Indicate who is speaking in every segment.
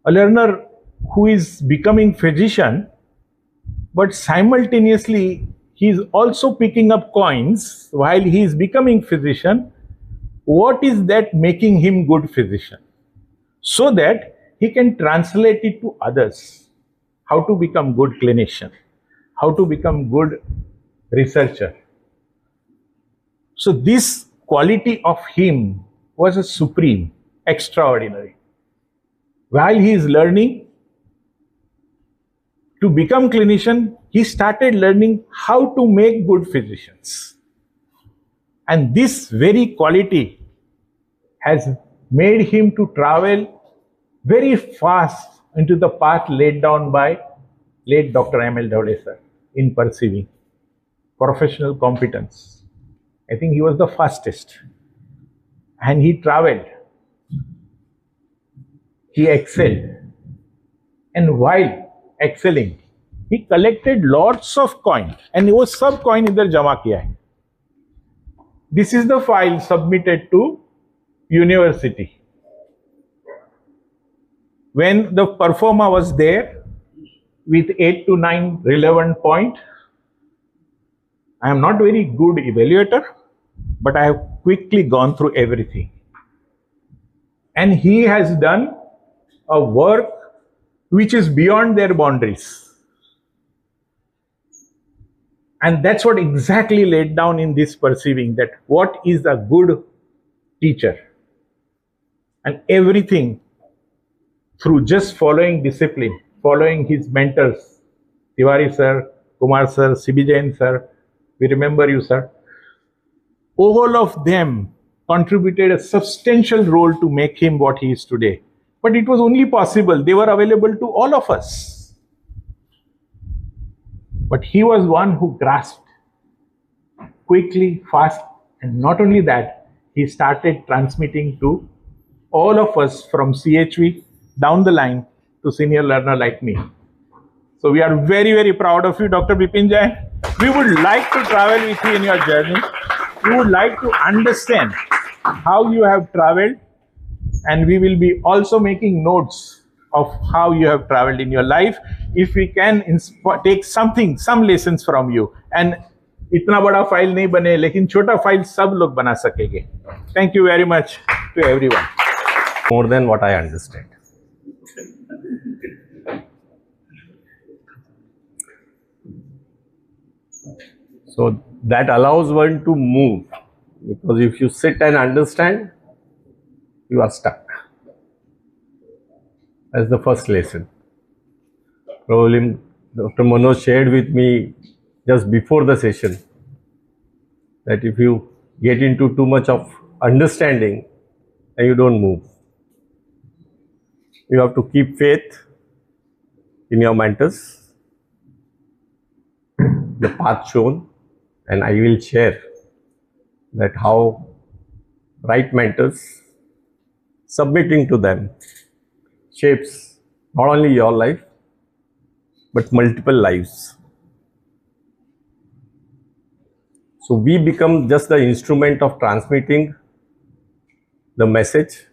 Speaker 1: A learner who is becoming physician, but simultaneously he is also picking up coins while he is becoming physician. What is that making him good physician? So that he can translate it to others. How to become good clinician, how to become good researcher. So this quality of him was a supreme, extraordinary. While he is learning to become clinician, he started learning how to make good physicians. And this very quality has made him to travel very fast into the path laid down by late Dr. Dhawale sir in perceiving professional competence. I think he was the fastest. And he traveled. He excelled. And while excelling, he collected lots of coin. And वो सब coin इधर जमा किया है. This is the file submitted to university. When the performer was there with 8 to 9 relevant points, I am not very good evaluator, but I have quickly gone through everything. And he has done a work which is beyond their boundaries. And that's what exactly laid down in this perceiving, that what is a good teacher. And everything through just following discipline, following his mentors, Tiwari sir, Kumar sir, Bipin Jain sir, we remember you sir. All of them contributed a substantial role to make him what he is today. But it was only possible, they were available to all of us. But he was one who grasped quickly, fast, and not only that, he started transmitting to all of us from CHV down the line to senior learner like me. So we are very, very proud of you, Dr. Bipin Jain. We would like to travel with you in your journey. We would like to understand how you have traveled, and we will be also making notes of how you have traveled in your life. If we can take something, some lessons from you, and इतना बड़ा file नहीं बने, लेकिन छोटा file सब लोग बना सकेंगे. Thank you very much to everyone.
Speaker 2: More than what I understand. So that allows one to move, because if you sit and understand, you are stuck. That's the first lesson. Probably Dr. Manoj shared with me just before the session that if you get into too much of understanding, then you don't move. You have to keep faith in your mentors, the path shown, and I will share that how right mentors, submitting to them, shapes not only your life but multiple lives. So we become just the instrument of transmitting the message,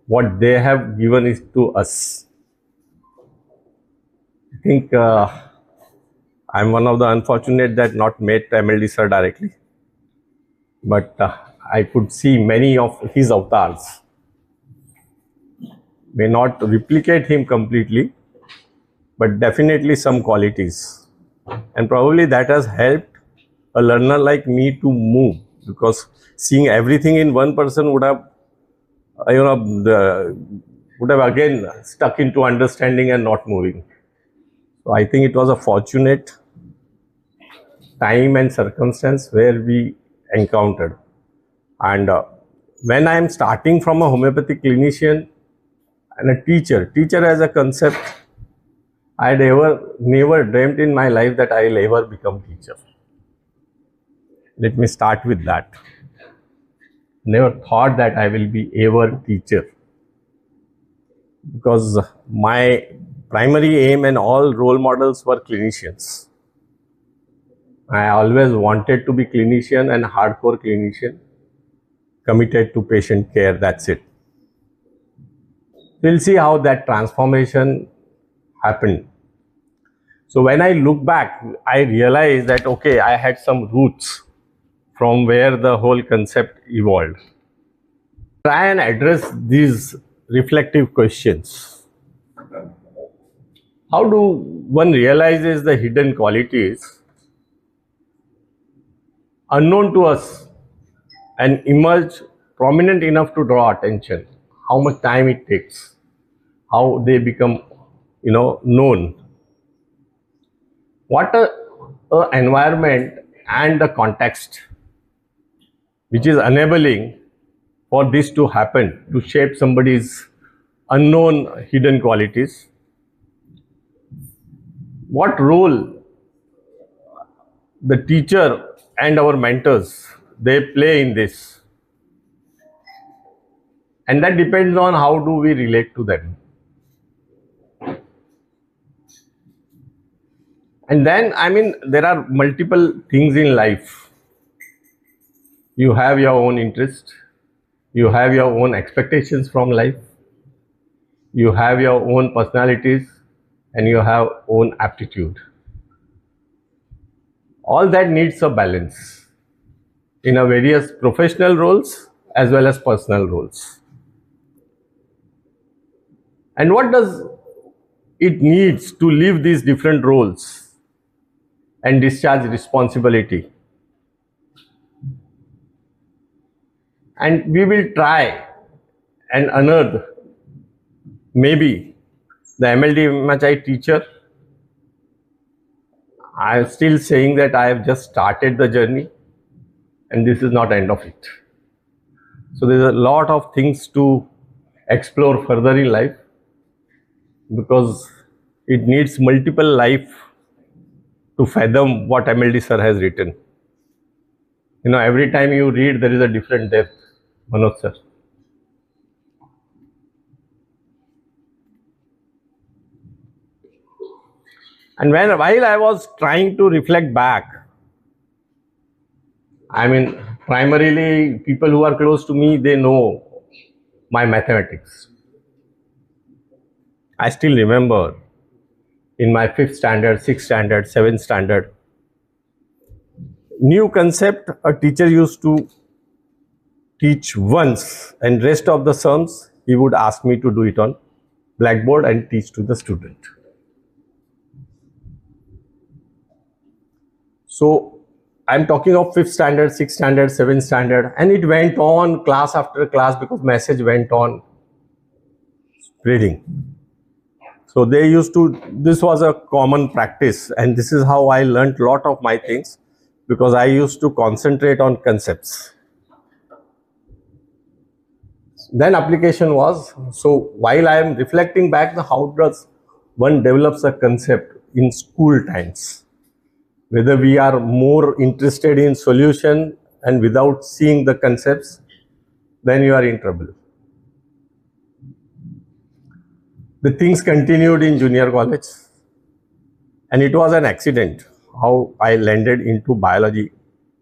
Speaker 2: what they have given is to us. I think I'm one of the unfortunate that not met MLD sir directly, but I could see many of his avatars. May not replicate him completely, but definitely some qualities. And probably that has helped a learner like me to move, because seeing everything in one person would have, would have again stuck into understanding and not moving. So I think it was a fortunate time and circumstance where we encountered. And when I am starting from a homeopathic clinician and a teacher as a concept, I had never dreamt in my life that I will ever become teacher. Let me start with that. Never thought that I will be ever teacher, because my primary aim and all role models were clinicians. I always wanted to be clinician and hardcore clinician, committed to patient care, that's it. We'll see how that transformation happened. So when I look back, I realized that, okay, I had some roots from where the whole concept evolved. Try and address these reflective questions. How do one realizes the hidden qualities unknown to us and emerge prominent enough to draw attention? How much time it takes? How they become, known? What a environment and the context which is enabling for this to happen, to shape somebody's unknown hidden qualities. What role the teacher and our mentors, they play in this. And that depends on how do we relate to them. And then, there are multiple things in life. You have your own interest. You have your own expectations from life. You have your own personalities and you have own aptitude. All that needs a balance in our various professional roles as well as personal roles. And what does it needs to live these different roles and discharge responsibility? And we will try and unearth maybe the MLDMHI teacher. I am still saying that I have just started the journey and this is not the end of it. So there is a lot of things to explore further in life, because it needs multiple life to fathom what MLD sir has written. Every time you read, there is a different depth, Manoj sir. And while I was trying to reflect back, primarily people who are close to me, they know my mathematics. I still remember in my 5th standard, 6th standard, 7th standard, new concept a teacher used to teach once, and rest of the sums he would ask me to do it on blackboard and teach to the student. So I'm talking of 5th standard, 6th standard, 7th standard, and it went on class after class because message went on spreading. So they used to, this was a common practice, and this is how I learned a lot of my things, because I used to concentrate on concepts. Then application was, so while I am reflecting back, how does one develops a concept in school times? Whether we are more interested in solution and without seeing the concepts, then you are in trouble. The things continued in junior college, and it was an accident how I landed into biology.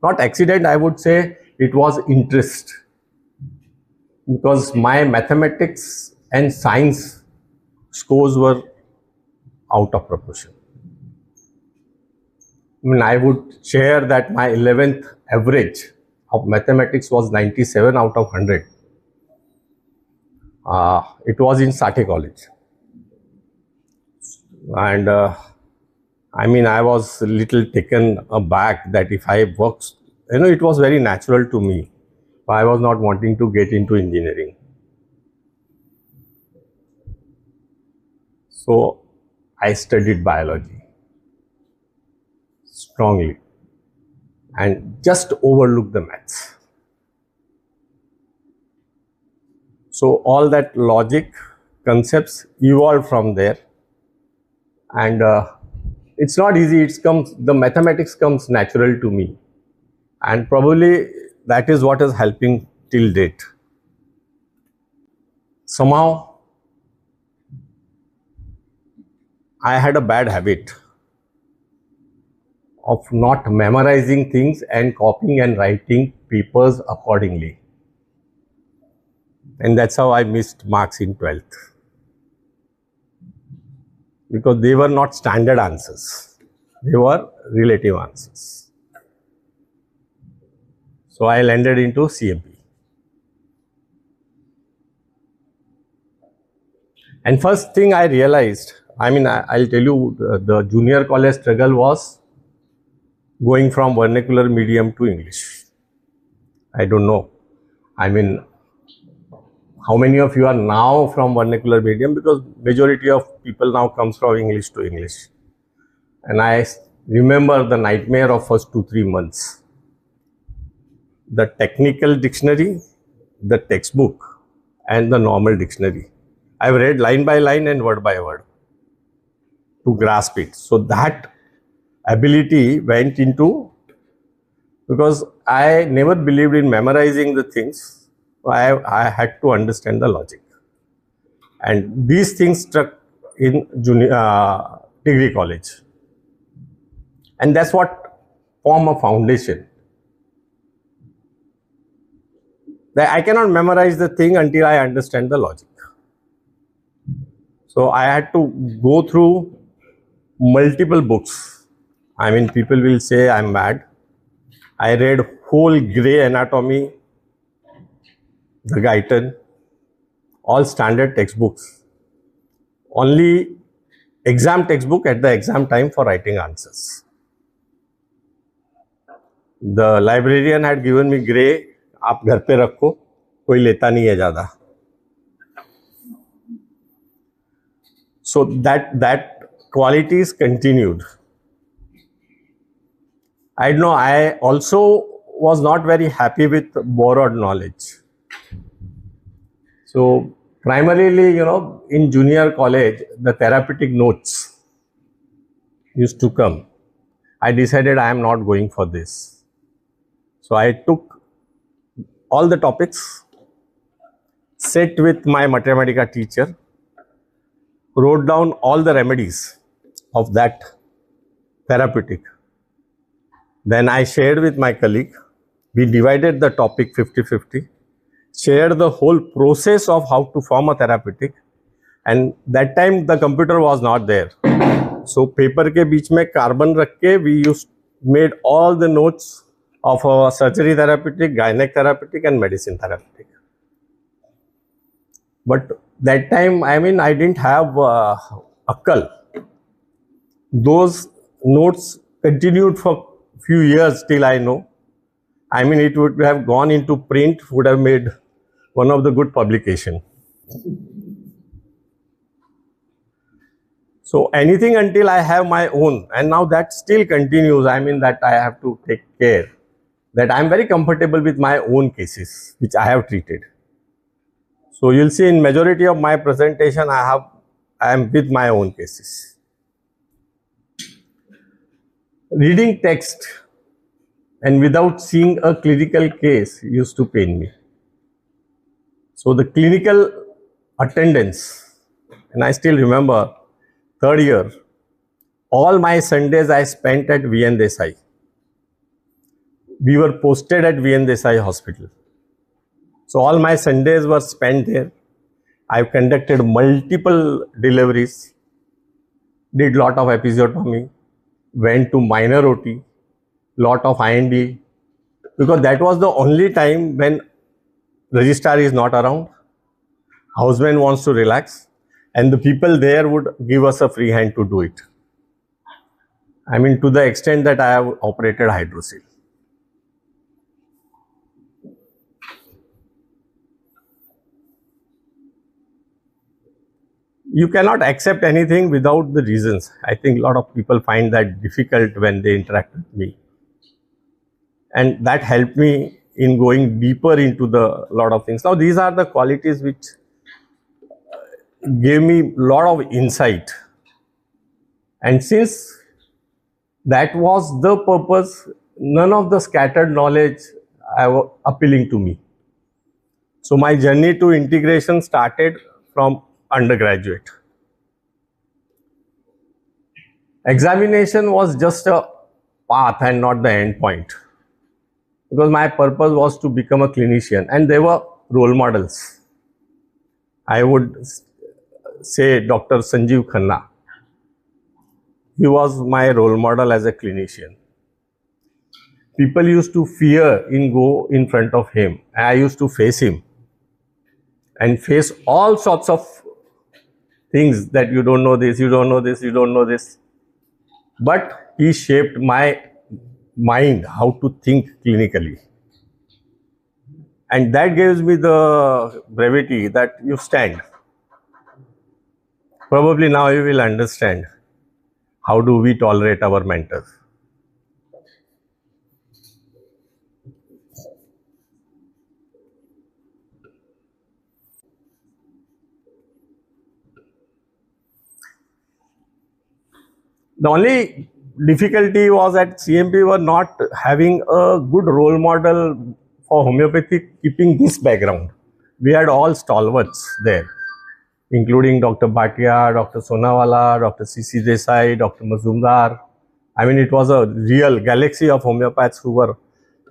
Speaker 2: Not accident, I would say it was interest, because my mathematics and science scores were out of proportion. I would share that my 11th average of mathematics was 97 out of 100. It was in Sathe College. And I was a little taken aback that if I worked, it was very natural to me. I was not wanting to get into engineering. So I studied biology strongly and just overlooked the maths. So all that logic concepts evolved from there, and it's not easy. The mathematics comes natural to me, and probably that is what is helping till date. Somehow I had a bad habit of not memorizing things and copying and writing papers accordingly. And that's how I missed marks in 12th. because they were not standard answers. They were relative answers. So I landed into CMP. And first thing I realized, I'll tell you, the junior college struggle was going from vernacular medium to English. I don't know. How many of you are now from vernacular medium? Because majority of people now comes from English to English. And I remember the nightmare of first 2-3 months. The technical dictionary, the textbook, and the normal dictionary. I've read line by line and word by word to grasp it. So that ability went into, because I never believed in memorizing the things. I had to understand the logic. And these things struck in degree college. And that's what form a foundation. That I cannot memorize the thing until I understand the logic. So I had to go through multiple books. People will say I'm mad. I read whole Gray anatomy, the Guyton, all standard textbooks. Only exam textbook at the exam time for writing answers. The librarian had given me Gray, आप घर पे रखो, कोई लेता नहीं है ज़्यादा. So that qualities continued. I know I also was not very happy with borrowed knowledge. So primarily, in junior college, the therapeutic notes used to come. I decided I am not going for this. So I took all the topics, sat with my Mathematica teacher, wrote down all the remedies of that therapeutic. Then I shared with my colleague. We divided the topic 50-50, shared the whole process of how to form a therapeutic. And that time the computer was not there. So paper के बीच में carbon रख के we made all the notes of a surgery therapeutic, gynec therapeutic and medicine therapeutic. But that time, I didn't have akkal. Those notes continued for few years till I know. It would have gone into print, would have made one of the good publication. So anything until I have my own, and now that still continues. That I have to take care that I am very comfortable with my own cases, which I have treated. So you'll see in majority of my presentation, I am with my own cases. Reading text and without seeing a clinical case used to pain me. So the clinical attendance, and I still remember 3rd year, all my Sundays I spent at VN Desai. We were posted at VN Desai hospital. So all my Sundays were spent there. I've conducted multiple deliveries, did lot of episiotomy, went to minor OT, lot of IND, because that was the only time when registrar is not around, houseman wants to relax, and the people there would give us a free hand to do it. To the extent that I have operated hydrocele. You cannot accept anything without the reasons. I think a lot of people find that difficult when they interact with me. And that helped me in going deeper into the lot of things. Now, these are the qualities which gave me a lot of insight. And since that was the purpose, none of the scattered knowledge was appealing to me. So my journey to integration started from undergraduate. Examination was just a path and not the end point, because my purpose was to become a clinician, and there were role models. I would say Dr. Sanjeev Khanna, he was my role model as a clinician. People used to fear in go in front of him. I used to face him and face all sorts of things that you don't know this, you don't know this, you don't know this. But he shaped my mind how to think clinically. And that gives me the brevity that you stand. Probably now you will understand how do we tolerate our mentors. The only difficulty was that CMP were not having a good role model for homeopathy keeping this background. We had all stalwarts there, including Dr. Bhatia, Dr. Sonawala, Dr. C.C. Desai, Dr. Mazumdar. I mean, it was a real galaxy of homeopaths who were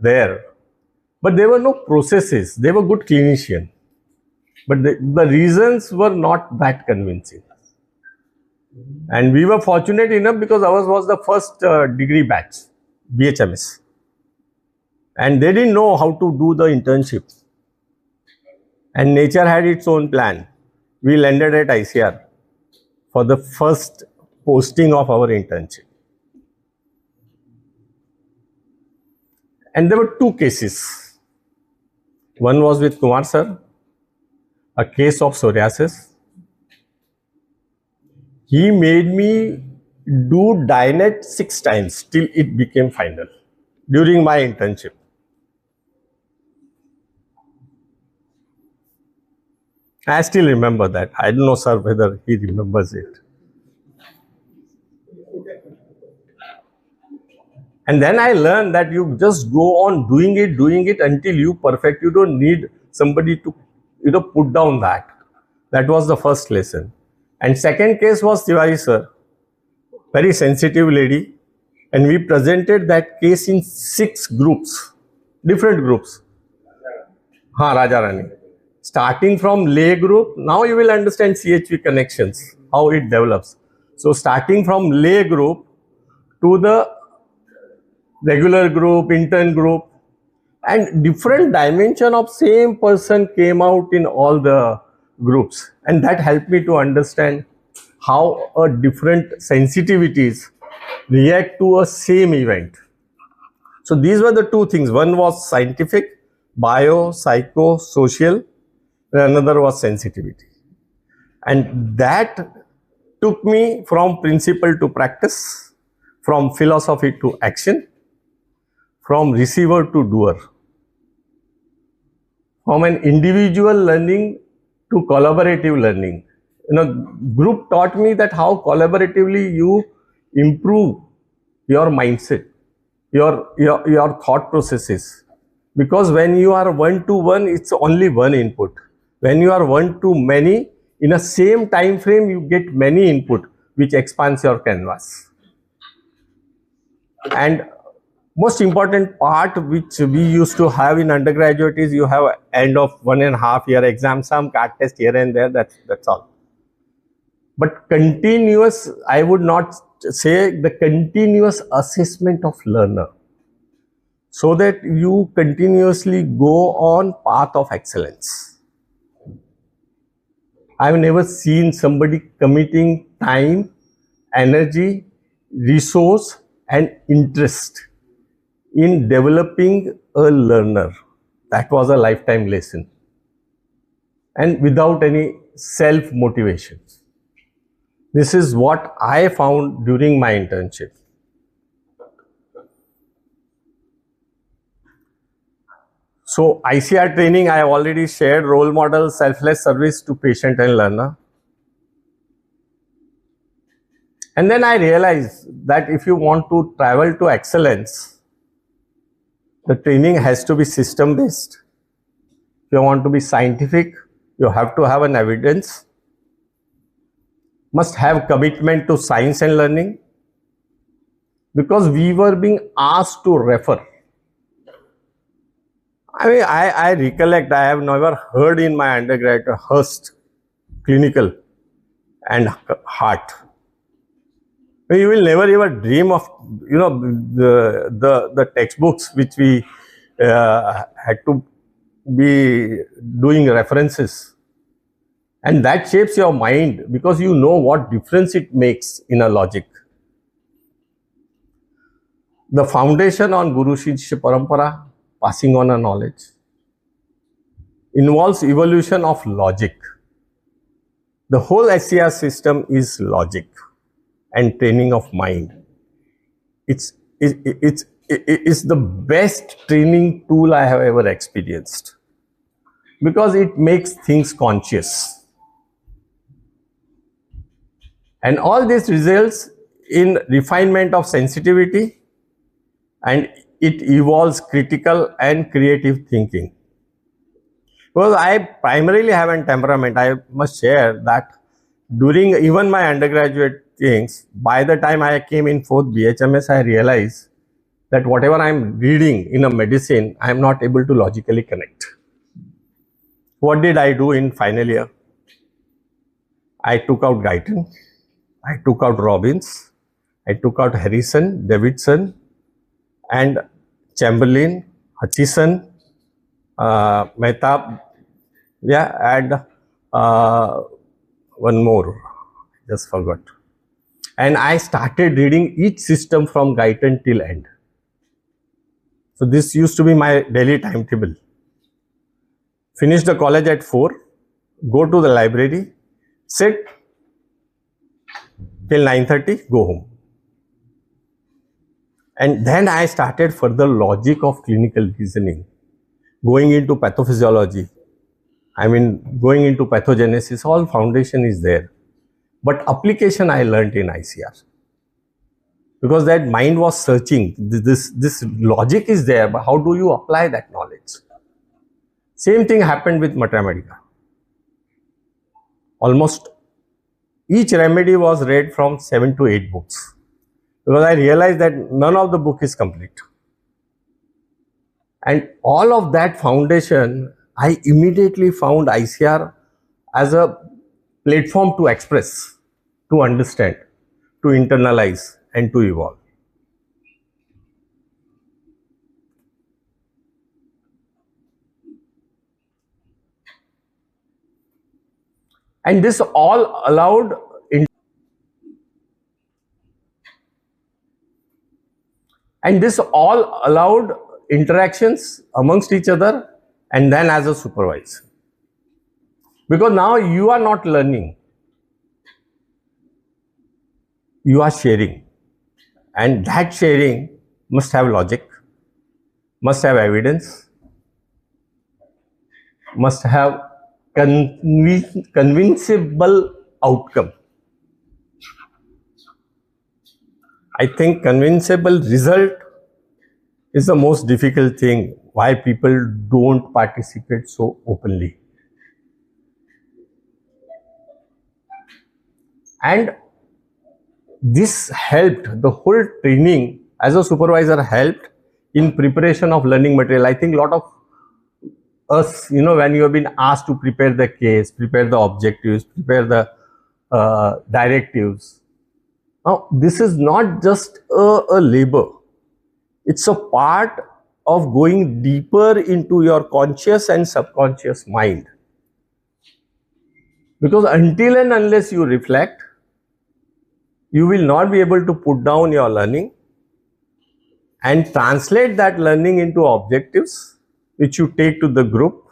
Speaker 2: there. But there were no processes. They were good clinicians. But the reasons were not that convincing. And we were fortunate enough because ours was the first degree batch, BHMS. And they didn't know how to do the internship. And nature had its own plan. We landed at ICR for the first posting of our internship. And there were two cases. One was with Kumar sir, a case of psoriasis. He made me do Dinet 6 times till it became final during my internship. I still remember that. I don't know, sir, whether he remembers it. And then I learned that you just go on doing it until you perfect. You don't need somebody to, put down that. That was the first lesson. And second case was Tiwari sir, very sensitive lady. And we presented that case in 6 groups, different groups. Raja Rani. Starting from lay group, now you will understand CHV connections, how it develops. So starting from lay group to the regular group, intern group, and different dimension of same person came out in all the groups. And that helped me to understand how a different sensitivities react to a same event. So these were the two things. One was scientific, bio, psycho, social. Another was sensitivity. And that took me from principle to practice, from philosophy to action, from receiver to doer, from an individual learning to collaborative learning. Group taught me that how collaboratively you improve your mindset, your thought processes. Because when you are one to one, it's only one input. When you are one to many, in a same time frame, you get many input, which expands your canvas. And most important part which we used to have in undergraduate is you have end of 1.5 year exam, some card test here and there, that's all. But continuous, I would not say the continuous assessment of learner, so that you continuously go on path of excellence. I've never seen somebody committing time, energy, resource and interest in developing a learner. That was a lifetime lesson. And without any self-motivation. This is what I found during my internship. So ICR training, I have already shared role model, selfless service to patient and learner. And then I realized that if you want to travel to excellence, the training has to be system based. If you want to be scientific, you have to have an evidence, must have commitment to science and learning, because we were being asked to refer. I mean, I recollect, I have never heard in my undergrad Hearst, clinical and heart. You will never ever dream of, the textbooks which we had to be doing references, and that shapes your mind because you know what difference it makes in a logic. The foundation on Guru Shishya Parampara, passing on a knowledge, involves evolution of logic. The whole SCR system is logic and training of mind. It's the best training tool I have ever experienced because it makes things conscious. And all this results in refinement of sensitivity, and it evolves critical and creative thinking. Because I primarily have a temperament, I must share that during even my undergraduate things, by the time I came in 4th BHMS, I realized that whatever I am reading in a medicine, I am not able to logically connect. What did I do in final year? I took out Guyton, I took out Robbins, I took out Harrison, Davidson, and Chamberlain, Hutchison, Mehtab, and one more, just forgot. And I started reading each system from Guyton till end. So this used to be my daily timetable. Finish the college at 4, go to the library, sit till 9:30, go home. And then I started further logic of clinical reasoning, going into pathophysiology, going into pathogenesis, all foundation is there. But application I learnt in ICR. Because that mind was searching, this logic is there, but how do you apply that knowledge? Same thing happened with Mathematics. Almost each remedy was read from 7 to 8 books. Because I realized that none of the book is complete. And all of that foundation, I immediately found ICR as a platform to express, to understand, to internalize, and to evolve. And this all allowed interactions amongst each other and then as a supervisor. Because now you are not learning, you are sharing, and that sharing must have logic, must have evidence, must have convincible outcome. I think convincible result is the most difficult thing, why people don't participate so openly. And this helped, the whole training as a supervisor helped in preparation of learning material. I think a lot of us, when you have been asked to prepare the case, prepare the objectives, prepare the directives. Now, this is not just a labor. It's a part of going deeper into your conscious and subconscious mind. Because until and unless you reflect, you will not be able to put down your learning and translate that learning into objectives which you take to the group.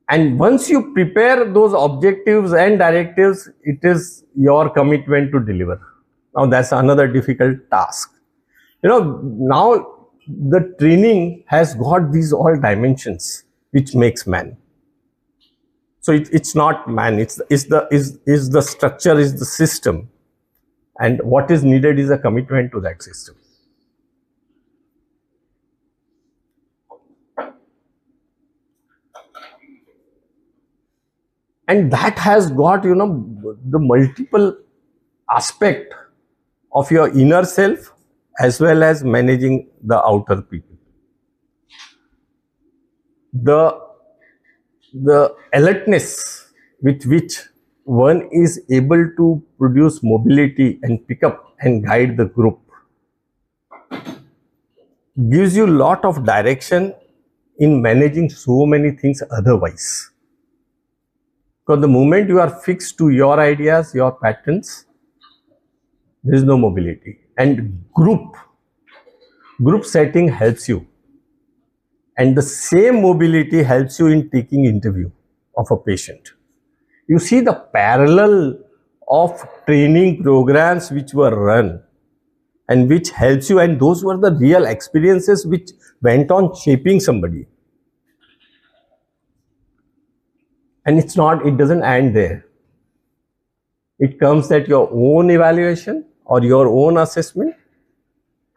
Speaker 2: And once you prepare those objectives and directives, it is your commitment to deliver. Now that's another difficult task. Now the training has got these all dimensions which makes man. So it's not man, it's the structure, is the system, and what is needed is a commitment to that system. And that has got, the multiple aspect of your inner self as well as managing the outer people. The alertness with which one is able to produce mobility and pick up and guide the group, gives you lot of direction in managing so many things otherwise. Because the moment you are fixed to your ideas, your patterns, there is no mobility. And group setting helps you. And the same mobility helps you in taking interview of a patient. You see the parallel of training programs which were run and which helps you, and those were the real experiences which went on shaping somebody. And it doesn't end there. It comes at your own evaluation or your own assessment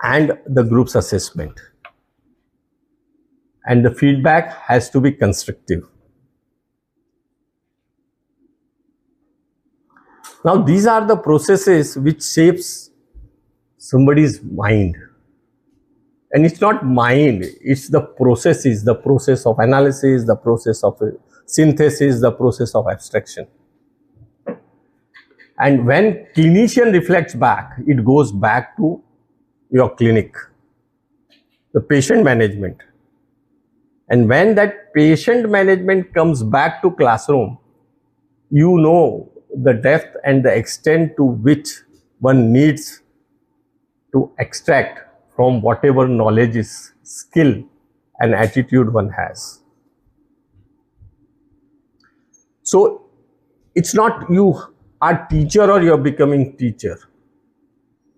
Speaker 2: and the group's assessment. And the feedback has to be constructive. Now, these are the processes which shapes somebody's mind. And it's not mind, it's the processes, the process of analysis, the process of synthesis, the process of abstraction. And when clinician reflects back, it goes back to your clinic, the patient management. And when that patient management comes back to classroom, you know the depth and the extent to which one needs to extract from whatever knowledge is, skill and attitude one has. So it's not you are teacher or you're becoming teacher.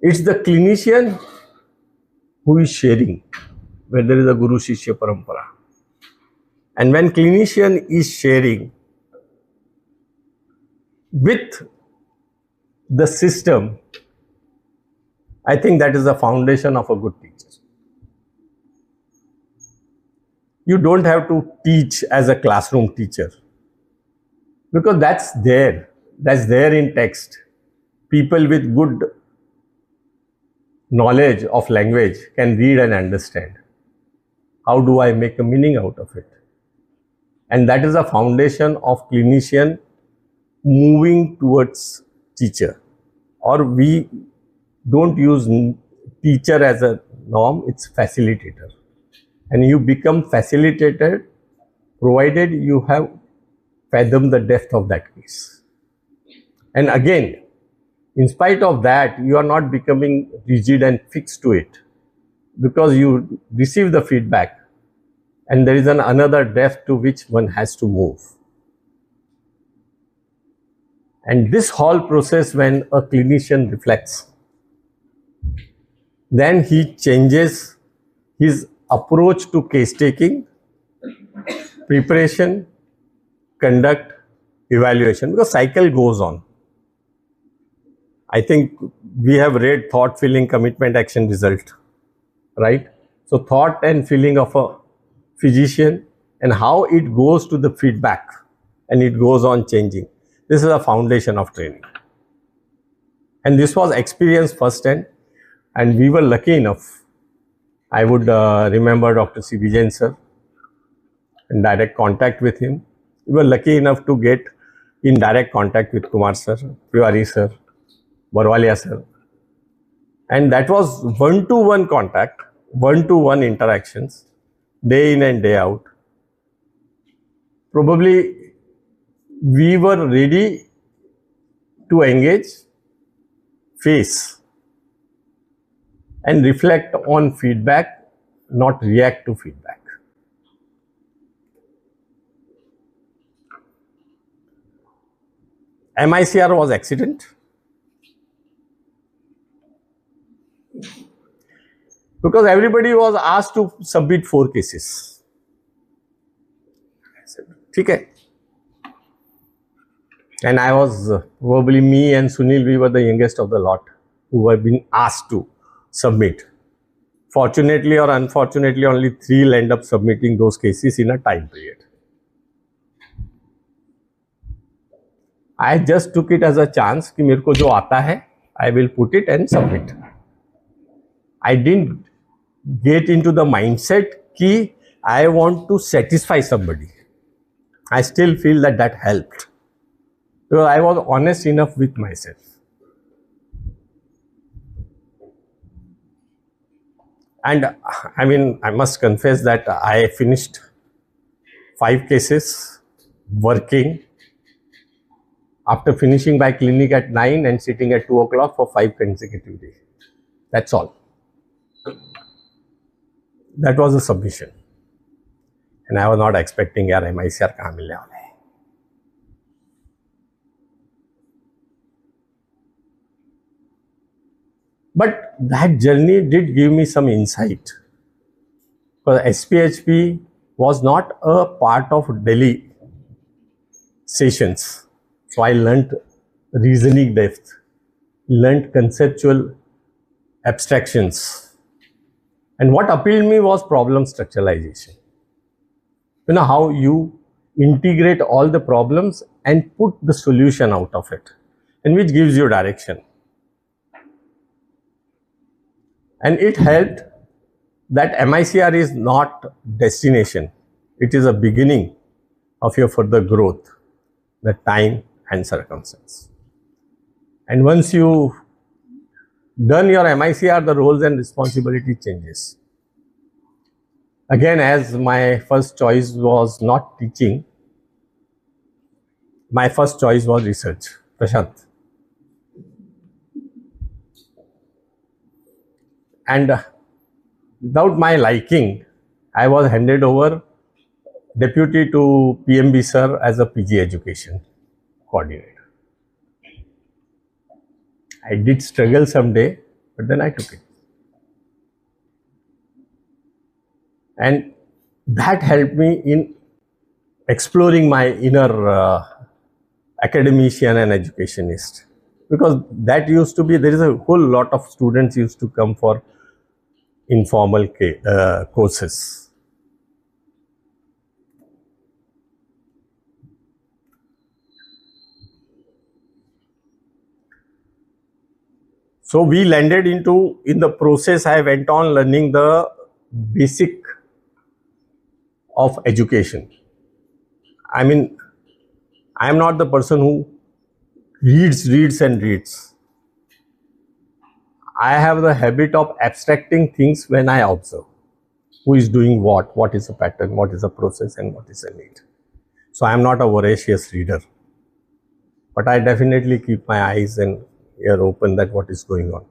Speaker 2: It's the clinician who is sharing, where there is a Guru Shishya Parampara. And when clinician is sharing with the system, I think that is the foundation of a good teacher. You don't have to teach as a classroom teacher, because that's there in text. People with good knowledge of language can read and understand. How do I make a meaning out of it? And that is the foundation of clinician moving towards teacher. Or we don't use teacher as a norm, it's facilitator. And you become facilitator provided you have fathomed the depth of that case. And again, in spite of that, you are not becoming rigid and fixed to it, because you receive the feedback and there is another depth to which one has to move. And this whole process, when a clinician reflects, then he changes his approach to case taking, preparation, conduct, evaluation, because cycle goes on. I think we have read thought, feeling, commitment, action, result, right? So thought and feeling of a physician and how it goes to the feedback and it goes on changing. This is a foundation of training. And this was experienced firsthand, and we were lucky enough. I would remember Dr. Bipin Jain sir, in direct contact with him. We were lucky enough to get in direct contact with Kumar sir, Tiwari sir, Barwalia sir. And that was one-to-one contact, one-to-one interactions, day in and day out. Probably we were ready to engage, face, and reflect on feedback, not react to feedback. MICR was accident. Because everybody was asked to submit 4 cases. I said, okay. And I was, probably me and Sunil, we were the youngest of the lot who were being asked to submit. Fortunately or unfortunately, only 3 will end up submitting those cases in a time period. I just took it as a chance कि मेरे को जो आता है, I will put it and submit. I didn't get into the mindset कि I want to satisfy somebody. I still feel that helped. Because I was honest enough with myself. And I mean, I must confess that I finished 5 cases working after finishing my clinic at 9 and sitting at 2 o'clock for 5 consecutive days. That's all. That was a submission. And I was not expecting यार MICR कहाँ मिलने वाला है. But that journey did give me some insight. Because SPHP was not a part of Delhi sessions. So I learnt reasoning depth, learnt conceptual abstractions. And what appealed me was problem structuralization. You know how you integrate all the problems and put the solution out of it, and which gives you direction. And it helped that MICR is not destination. It is a beginning of your further growth, the time and circumstance. And once you done your MICR, the roles and responsibility changes. Again, as my first choice was not teaching, my first choice was research, Prashant. And without my liking, I was handed over deputy to PMB sir as a PG education coordinator. I did struggle someday, but then I took it. And that helped me in exploring my inner academician and educationist. Because that used to be, there is a whole lot of students used to come for informal courses. So we landed into, in the process, I went on learning the basic of education. I mean, I am not the person who reads and reads. I have the habit of abstracting things when I observe. Who is doing what is a pattern, what is a process, and what is a need. So I am not a voracious reader. But I definitely keep my eyes and ear open that what is going on.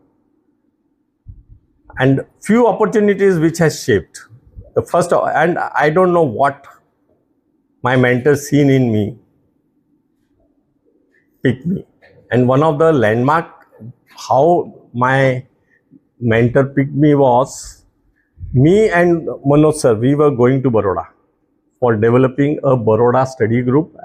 Speaker 2: And few opportunities which has shaped. The first, and I don't know what my mentor seen in me, picked me. And one of the landmark how my mentor picked me was, me and Manoj sir, we were going to Baroda for developing a Baroda study group,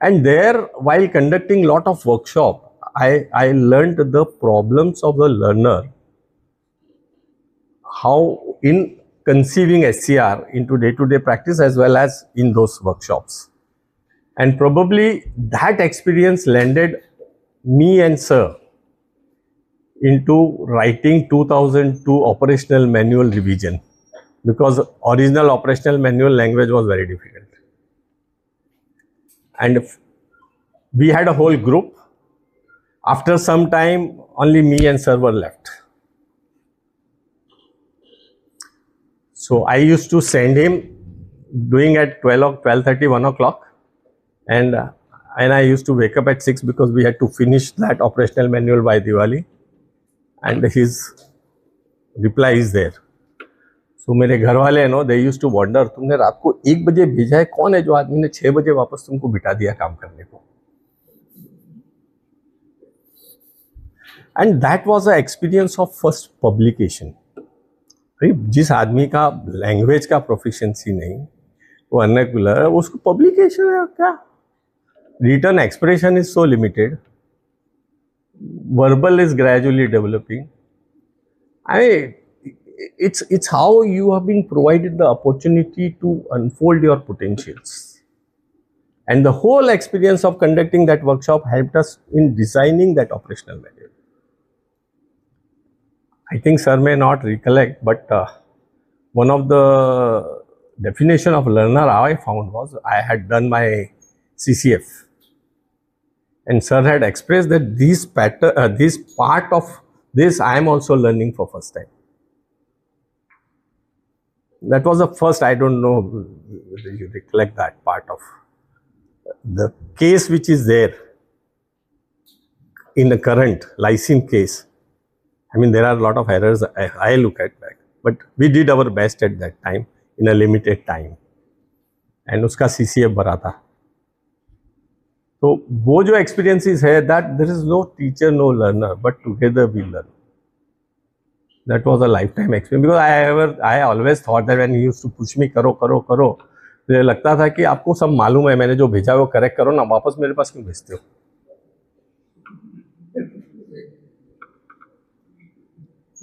Speaker 2: and there, while conducting lot of workshop, I learned the problems of the learner, how in conceiving SCR into day-to-day practice as well as in those workshops. And probably that experience landed me and sir into writing 2002 operational manual revision, because original operational manual language was very difficult. And we had a whole group. After some time, only me and sir were left. So I used to send him doing at 12:30, 1 o'clock, and I used to wake up at 6 because we had to finish that operational manual by Dhawale, and his reply is there. So मेरे घर वाले है no, they used to wonder, तुमने रात को 1 बजे भेजा है, कौन है जो आदमी ने 6 बजे वापस तुमको बिठा दिया काम करने को. And that was the experience of first publication. जिस आदमी का लैंग्वेज का प्रोफिशिएंसी नहीं, वो वर्नाक्युलर है, उसको पब्लिकेशन है क्या? Return expression is so limited, verbal is gradually developing. It's how you have been provided the opportunity to unfold your potentials. And the whole experience of conducting that workshop helped us in designing that operational manual. I think sir may not recollect, but one of the definition of learner I found was, I had done my CCF And sir had expressed that this part of this I am also learning for first time. That was the first, I don't know whether you recollect that part of the case which is there in the current lysine case. I mean, there are a lot of errors I look at back, but we did our best at that time in a limited time. And uska CCF भरा था. So वो जो experiences है, that there is no teacher, no learner, but together we learn. That was a lifetime experience, because I always thought that when he used to push me, करो करो करो, मुझे लगता था कि आपको सब मालूम है, मैंने जो भेजा वो करेक्ट करो ना, वापस मेरे पास क्यों भेजते हो?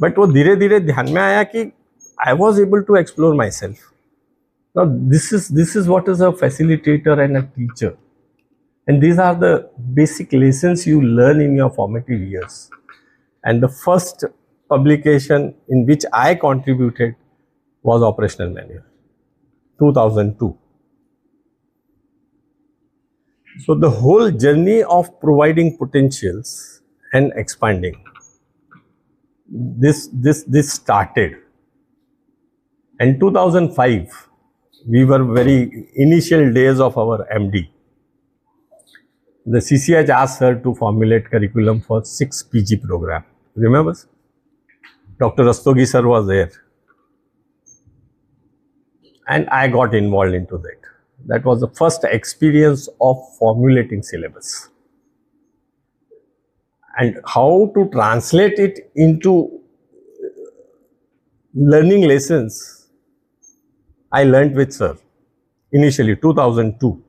Speaker 2: बट वो धीरे धीरे ध्यान में आया कि I was able to explore myself. Now this is what is a facilitator and a teacher. And these are the basic lessons you learn in your formative years. And the first publication in which I contributed was Operational Manual, 2002. So the whole journey of providing potentials and expanding, this started. In 2005, we were very initial days of our MD. The CCH asked her to formulate curriculum for 6 PG program. Remember? Dr. Rastogi sir was there. And I got involved into that. That was the first experience of formulating syllabus. And how to translate it into learning lessons, I learned with sir. Initially, 2002.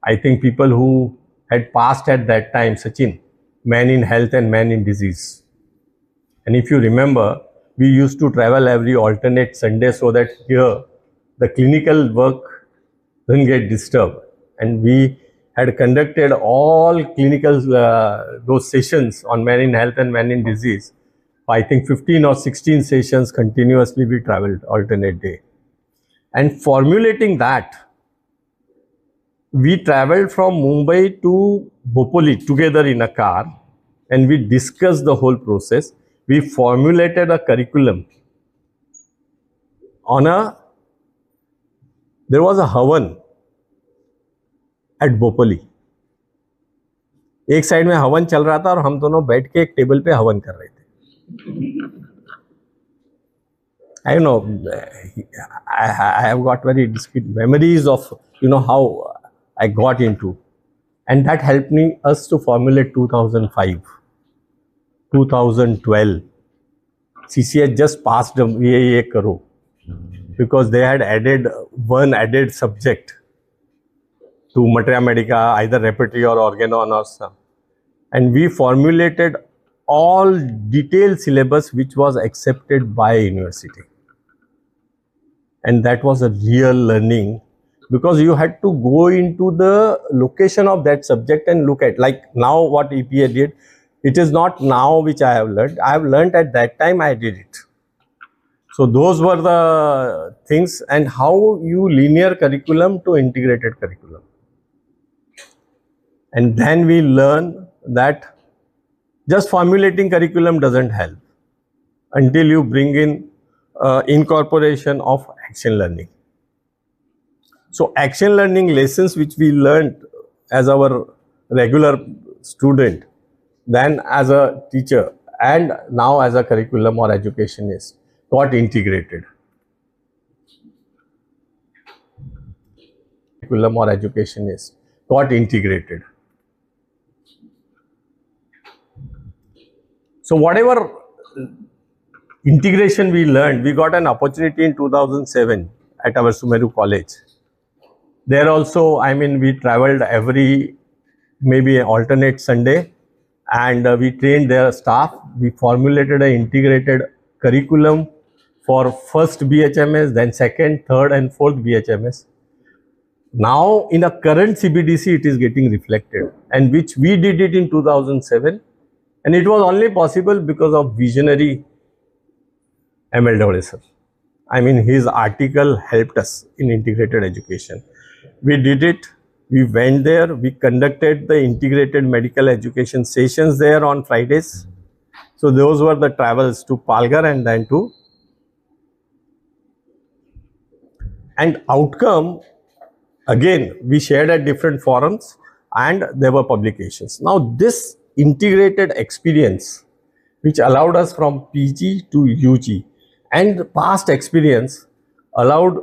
Speaker 2: I think people who had passed at that time, Sachin, Man in Health and Man in Disease. And if you remember, we used to travel every alternate Sunday so that here the clinical work doesn't get disturbed. And we had conducted all clinical those sessions on Man in Health and Man in Disease. I think 15 or 16 sessions continuously we traveled alternate day. And formulating that, we traveled from Mumbai to Bhopoli together in a car, and we discussed the whole process. We formulated a curriculum on there was a havan at Bhopoli. एक side में हवन चल रहा था और हम दोनों बैठ के एक टेबल पे हवन कर रहे थे. I know I have got very discrete memories of how I got into, and that helped us to formulate 2005, 2012. CCH just passed a VAA Karo because they had added one added subject to Materia Medica, either repertory or organon or some, and we formulated all detailed syllabus which was accepted by university. And that was a real learning, because you had to go into the location of that subject and look at, like now what EPA did. It is not now which I have learned. I have learned at that time I did it. So those were the things, and how you linear curriculum to integrated curriculum. And then we learn that just formulating curriculum doesn't help until you bring in incorporation of action learning. So action learning lessons which we learned as our regular student, then as a teacher, and now as a curriculum or educationist, got integrated. Curriculum or educationist got integrated. So whatever integration we learned, we got an opportunity in 2007 at our Sumeru College. There also, we traveled every maybe alternate Sunday, and we trained their staff. We formulated an integrated curriculum for first BHMS, then second, third and fourth BHMS. Now in the current CBDC it is getting reflected, and which we did it in 2007, and it was only possible because of visionary MLDMHI sir. His article helped us in integrated education. We did it, We went there, we conducted the integrated medical education sessions there on Fridays. So those were the travels to Palghar and then to, and outcome, again, we shared at different forums and there were publications. Now this integrated experience, which allowed us from PG to UG, and past experience allowed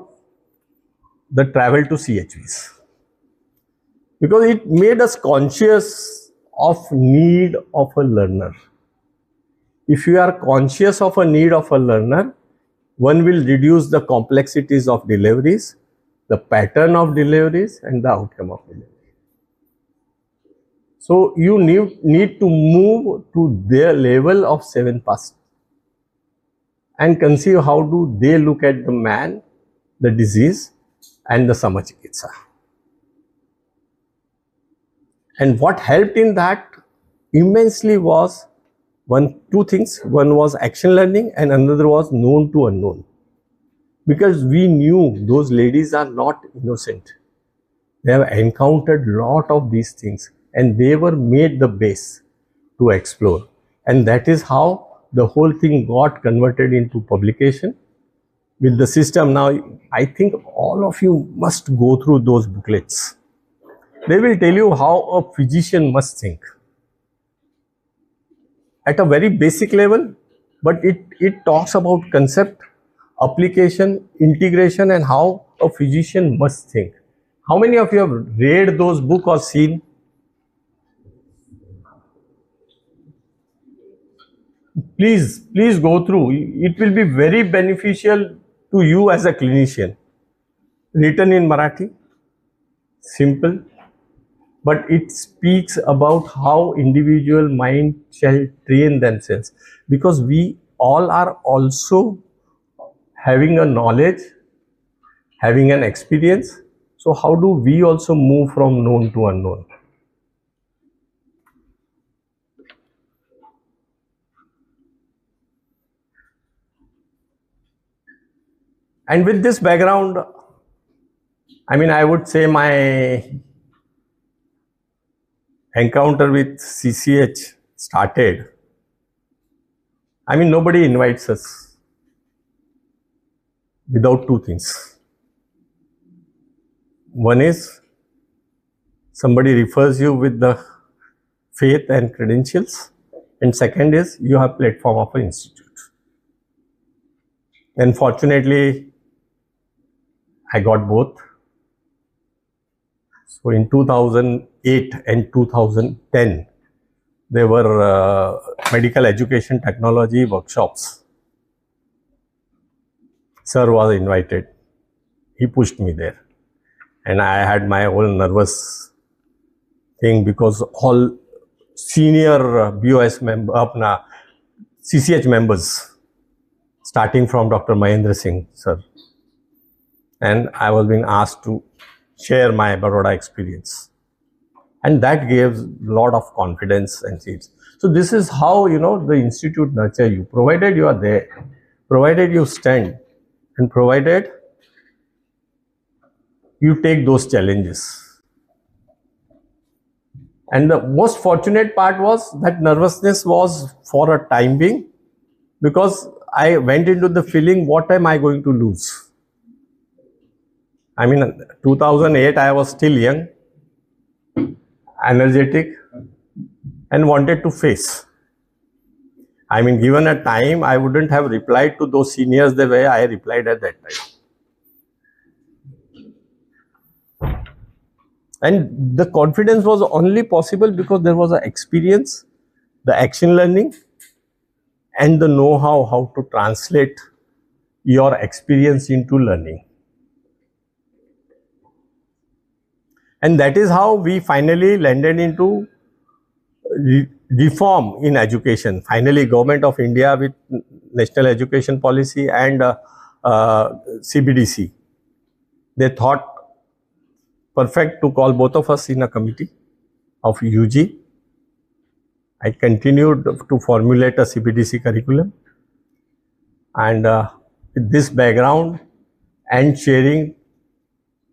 Speaker 2: the travel to CHVs. Because it made us conscious of need of a learner. If you are conscious of a need of a learner, one will reduce the complexities of deliveries, the pattern of deliveries and the outcome of delivery. So you need to move to their level of 7 past and conceive how do they look at the man, the disease and the samachikitsa. And what helped in that immensely was two things. One was action learning and another was known to unknown. Because we knew those ladies are not innocent. They have encountered a lot of these things and they were made the base to explore. And that is how the whole thing got converted into publication with the system. Now, I think all of you must go through those booklets. They will tell you how a physician must think at a very basic level, but it talks about concept, application, integration and how a physician must think. How many of you have read those books or seen? Please go through. It will be very beneficial to you as a clinician. Written in Marathi, simple, but it speaks about how individual mind shall train themselves, because we all are also having a knowledge, having an experience. So how do we also move from known to unknown? And with this background, I mean, I would say my encounter with CCH started. I mean, nobody invites us without two things. One is somebody refers you with the faith and credentials, and second is you have platform of an institute. And fortunately, I got both. So in 2008 and 2010, there were medical education technology workshops. Sir was invited. He pushed me there. And I had my own nervous thing because all senior BOS CCH members, starting from Dr. Mahendra Singh, sir. And I was being asked to share my Baroda experience. And that gave a lot of confidence and seeds. So this is how, the institute nurture you, provided you are there, provided you stand, and provided you take those challenges. And the most fortunate part was that nervousness was for a time being, because I went into the feeling, what am I going to lose? I mean, 2008, I was still young, energetic, and wanted to face. I mean, given a time, I wouldn't have replied to those seniors the way I replied at that time. And the confidence was only possible because there was an experience, the action learning, and the know-how, how to translate your experience into learning. And that is how we finally landed into reform in education. Finally, Government of India with National Education Policy and CBDC, they thought perfect to call both of us in a committee of UG. I continued to formulate a CBDC curriculum, and with this background and sharing,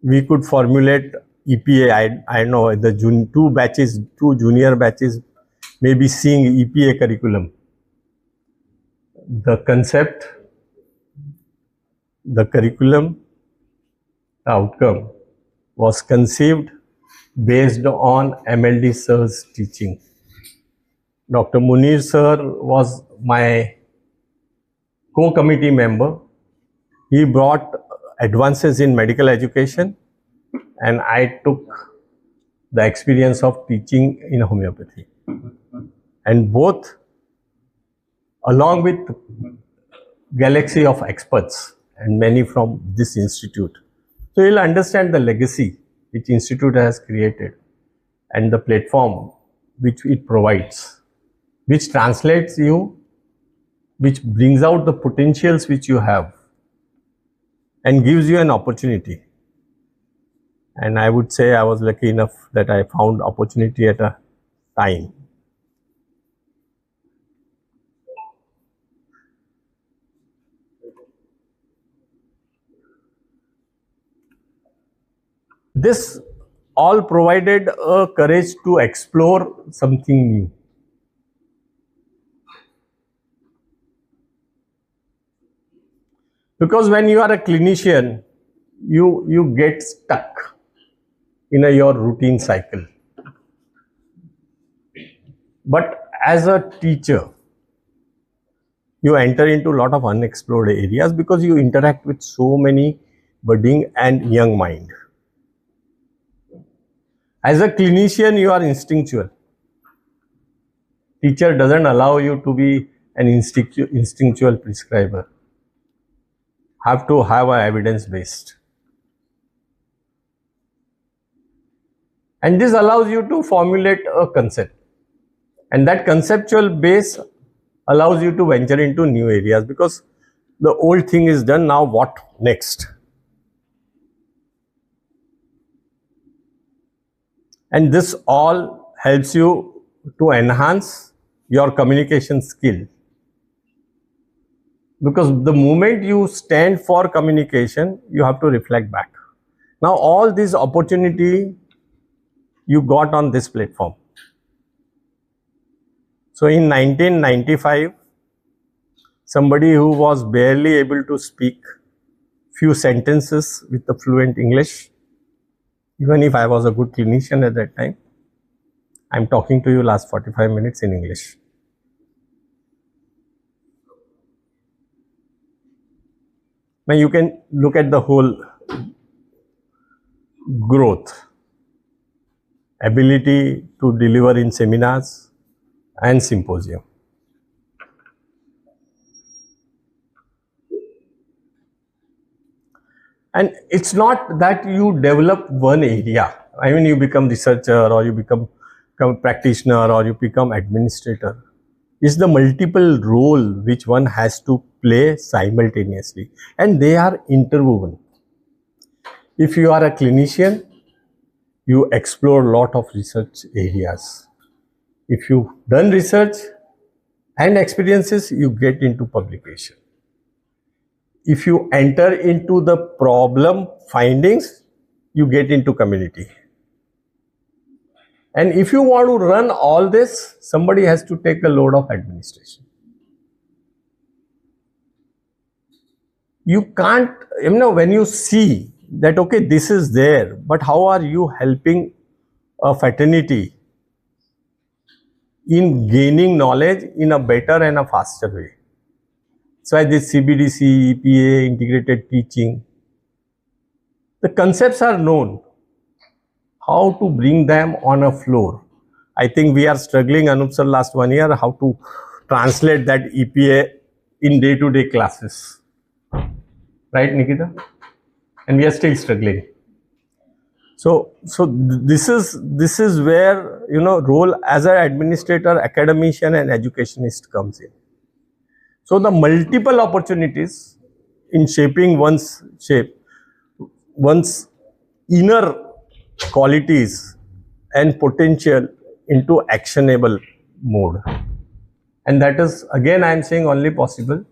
Speaker 2: we could formulate EPA, I know the two junior batches may be seeing EPA curriculum. The concept, the curriculum, the outcome was conceived based on MLD sir's teaching. Dr. Munir sir was my co-committee member. He brought advances in medical education, and I took the experience of teaching in homeopathy. And both, along with galaxy of experts and many from this institute. So you'll understand the legacy which institute has created and the platform which it provides, which translates you, which brings out the potentials which you have and gives you an opportunity. And I would say I was lucky enough that I found opportunity at a time. This all provided a courage to explore something new. Because when you are a clinician, you get stuck in your routine cycle. But as a teacher, you enter into a lot of unexplored areas because you interact with so many budding and young mind. As a clinician, you are instinctual. Teacher doesn't allow you to be an instinctual prescriber. Have to have a evidence-based. And this allows you to formulate a concept. And that conceptual base allows you to venture into new areas because the old thing is done, now what next? And this all helps you to enhance your communication skill. Because the moment you stand for communication, you have to reflect back. Now all this opportunity you got on this platform. So in 1995, somebody who was barely able to speak few sentences with the fluent English, even if I was a good clinician at that time, I'm talking to you last 45 minutes in English. Now you can look at the whole growth, ability to deliver in seminars and symposium. And it's not that you develop one area. I mean, you become researcher or you become practitioner or you become administrator. It's the multiple role which one has to play simultaneously, and they are interwoven. If you are a clinician, you explore a lot of research areas. If you've done research and experiences, you get into publication. If you enter into the problem findings, you get into community. And if you want to run all this, somebody has to take a load of administration. You can't, when you see that, okay, this is there, but how are you helping a fraternity in gaining knowledge in a better and a faster way? So this CBDC, EPA, integrated teaching, the concepts are known. How to bring them on a floor? I think we are struggling, Anup sir, last 1 year, how to translate that EPA in day-to-day classes. Right, Nikita? And we are still struggling. So this is where, role as an administrator, academician and educationist comes in. So the multiple opportunities in shaping one's inner qualities and potential into actionable mode. And that is, again, I am saying only possible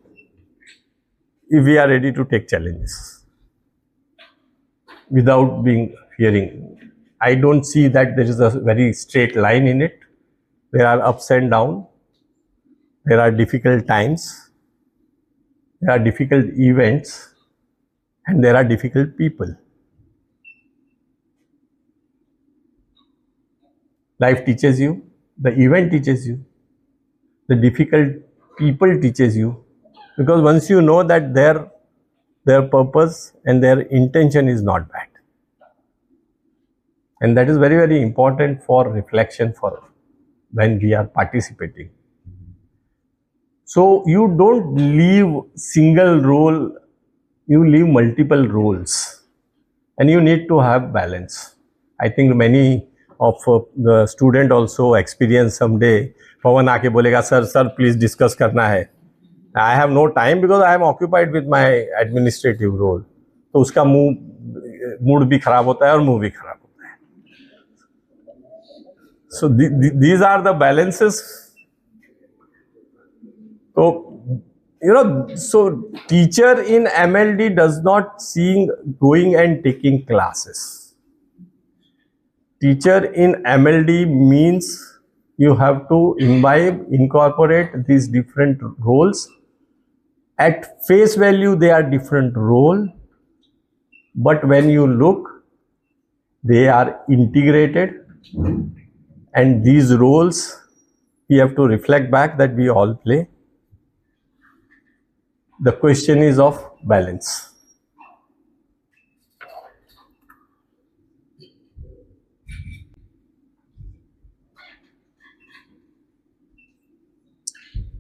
Speaker 2: if we are ready to take challenges without being fearing. I don't see that there is a very straight line in it. There are ups and downs. There are difficult times. There are difficult events. And there are difficult people. Life teaches you. The event teaches you. The difficult people teaches you. Because once you know that their purpose and their intention is not bad. And that is very, very important for reflection for when we are participating. So you don't leave single role, you leave multiple roles. And you need to have balance. I think many of the student also experience someday, Pawan aake bolega, sir, please discuss karna hai. I have no time because I am occupied with my administrative role. तो उसका mood भी खराब होता है और मुंह भी खराब होता है. So these are the balances. So so teacher in MLD does not seeing going and taking classes. Teacher in MLD means you have to incorporate these different roles. At face value, they are different role, but when you look, they are integrated, and these roles, we have to reflect back that we all play. The question is of balance.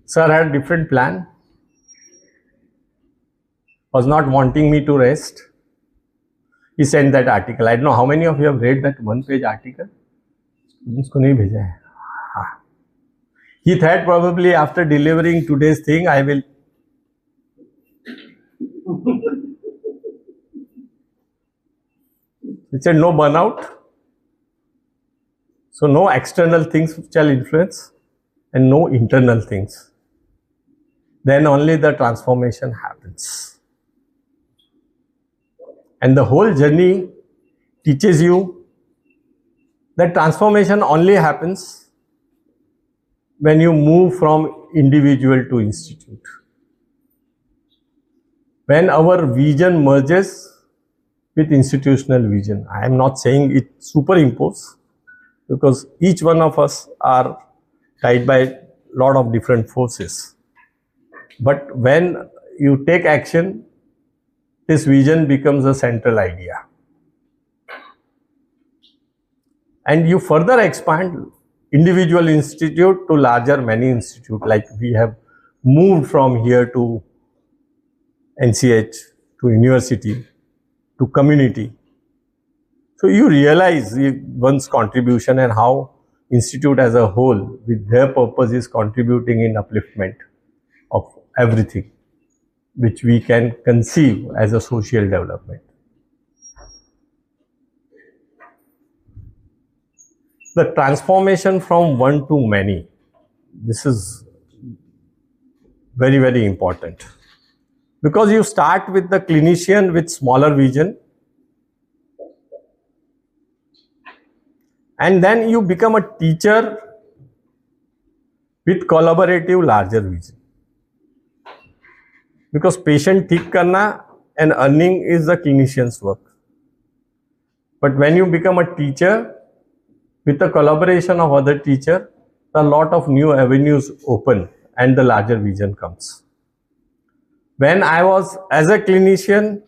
Speaker 2: Sir had a different plan. Was not wanting me to rest. He sent that article. I don't know how many of you have read that one-page article. Students को नहीं भेजा है. He thought probably after delivering today's thing, I will. He said no burnout. So no external things shall influence and no internal things. Then only the transformation happens. And the whole journey teaches you that transformation only happens when you move from individual to institute. When our vision merges with institutional vision. I am not saying it superimpose, because each one of us are tied by a lot of different forces. But when you take action, this vision becomes a central idea. And you further expand individual institute to larger many institute, like we have moved from here to NCH, to university, to community. So you realize one's contribution and how institute as a whole with their purpose is contributing in upliftment of everything which we can conceive as a social development. The transformation from one to many, this is very, very important. Because you start with the clinician with smaller vision, and then you become a teacher with collaborative larger vision. Because patient ठीक करना and earning is the clinician's work. But when you become a teacher with the collaboration of other teachers, a lot of new avenues open and the larger vision comes. When I was as a clinician,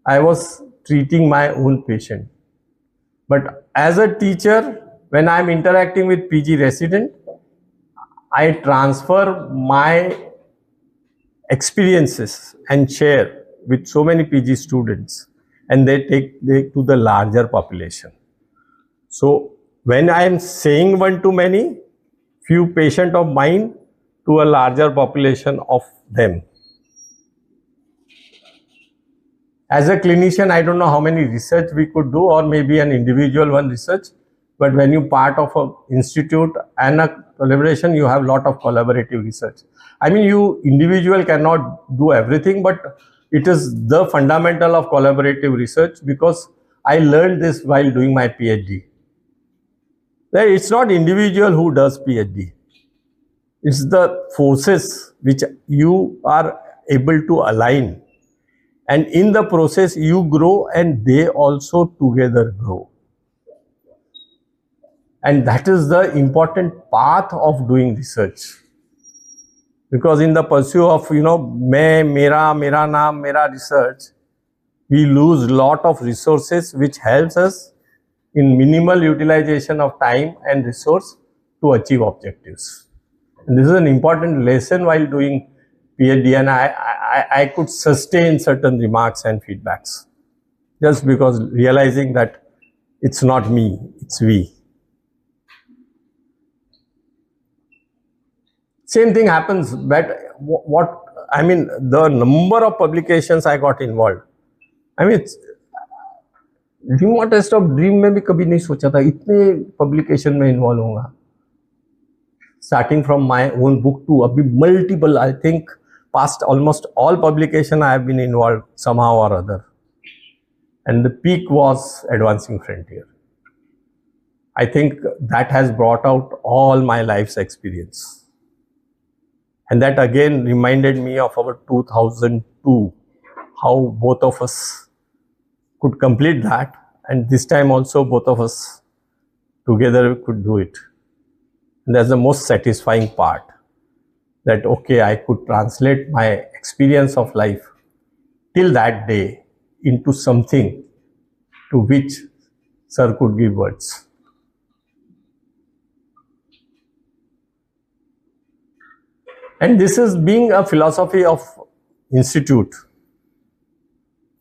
Speaker 2: I was treating my own patient. But as a teacher, when I am interacting with PG resident, I transfer my experiences and share with so many PG students, and they take to the larger population. So when I am saying one to many, few patient of mine to a larger population of them. As a clinician, I don't know how many research we could do, or maybe an individual one research, but when you part of an institute and a collaboration, you have lot of collaborative research. I mean, you individual cannot do everything, but it is the fundamental of collaborative research, because I learned this while doing my PhD. That it's not individual who does PhD. It's the forces which you are able to align. And in the process, you grow and they also together grow. And that is the important path of doing research. Because in the pursuit of, main, mera naam, mera research, we lose lot of resources which helps us in minimal utilization of time and resource to achieve objectives. And this is an important lesson while doing PhD, and I could sustain certain remarks and feedbacks just because realizing that it's not me, it's we. Same thing happens, but the number of publications I got involved. Dream test of dream में भी कभी नहीं सोचा था इतने publication में involve होगा. Starting from my own book to अभी multiple, I think past almost all publication I have been involved somehow or other, and the peak was Advancing Frontier. I think that has brought out all my life's experience, and that again reminded me of our 2002, how both of us could complete that, and this time also both of us together could do it. And that's the most satisfying part, that okay, I could translate my experience of life till that day into something to which sir could give words. And this is being a philosophy of institute,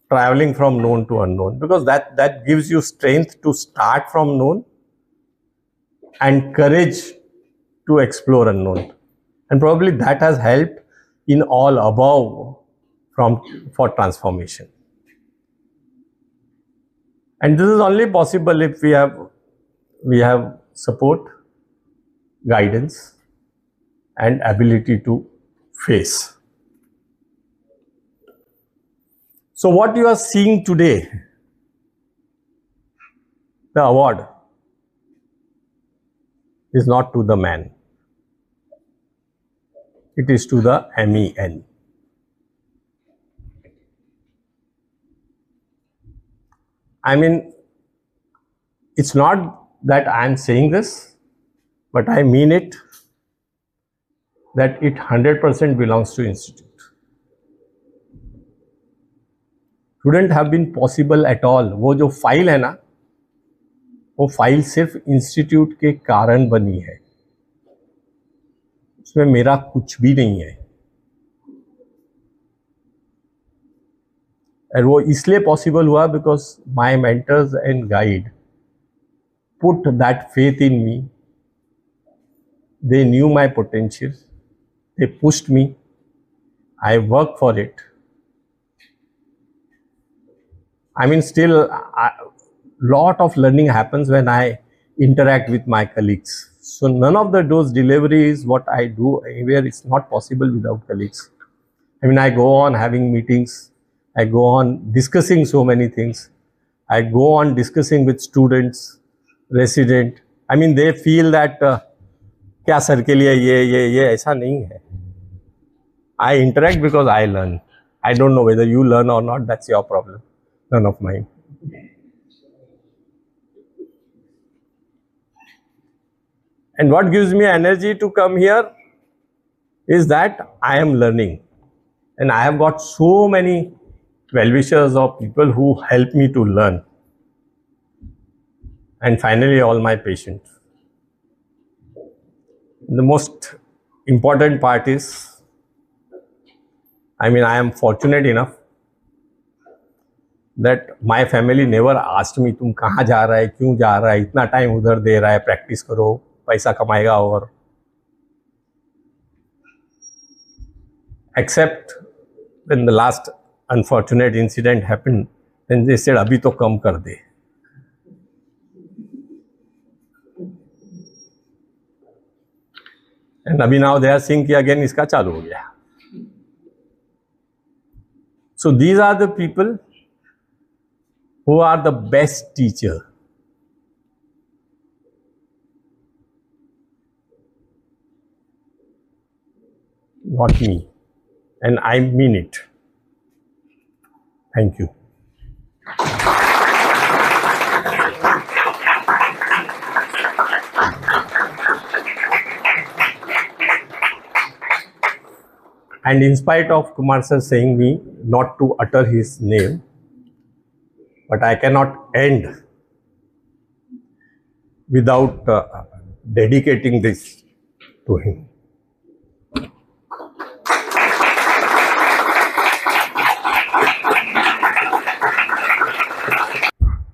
Speaker 2: traveling from known to unknown, because that gives you strength to start from known and courage to explore unknown. And probably that has helped in all above for transformation. And this is only possible if we have support, guidance, and ability to face. So what you are seeing today, the award, is not to the man. It is to the MEN. I mean, it's not that I am saying this, but I mean it, that it 100% belongs to institute. Couldn't have been possible at all. वो जो file है ना, वो file सिर्फ institute के कारण बनी है, उसमें मेरा कुछ भी नहीं है. और वो इसलिए पॉसिबल हुआ because my mentors and guide put that faith in me. They knew my potential, they pushed me, I work for it. I mean, still, lot of learning happens when I interact with my colleagues. So none of those deliveries, what I do anywhere, is not possible without colleagues. I mean, I go on having meetings, I go on discussing so many things, I go on discussing with students, resident. I mean, they feel that क्या sir के लिए ये ऐसा नहीं है. I interact because I learn. I don't know whether you learn or not, that's your problem. None of mine. And what gives me energy to come here is that I am learning. And I have got so many well-wishers or people who help me to learn. And finally, all my patients. The most important part is, I mean, I am fortunate enough that my family never asked me, तुम कहाँ जा रहा है, क्यों जा रहा है, इतना टाइम उधर दे रहा है, प्रैक्टिस करो, पैसा कमाएगा. और except when the last unfortunate incident happened, then they said अभी तो कम कर दे. And अभी now they are saying कि again इसका चालू हो गया. So these are the people who are the best teacher? Not me. And I mean it. Thank you. And in spite of Kumar sir saying me not to utter his name, but I cannot end without dedicating this to him.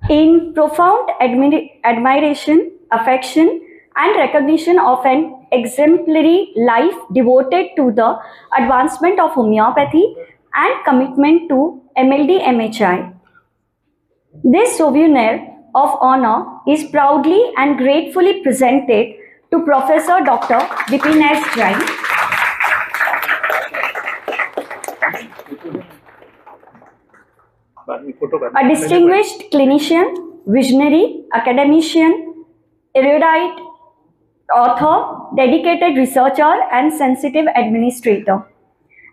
Speaker 3: In profound admiration, affection, and recognition of an exemplary life devoted to the advancement of homeopathy and commitment to MLDMHI, this souvenir of honor is proudly and gratefully presented to Professor Dr. Bipin Jain, a distinguished clinician, visionary, academician, erudite, author, dedicated researcher, and sensitive administrator.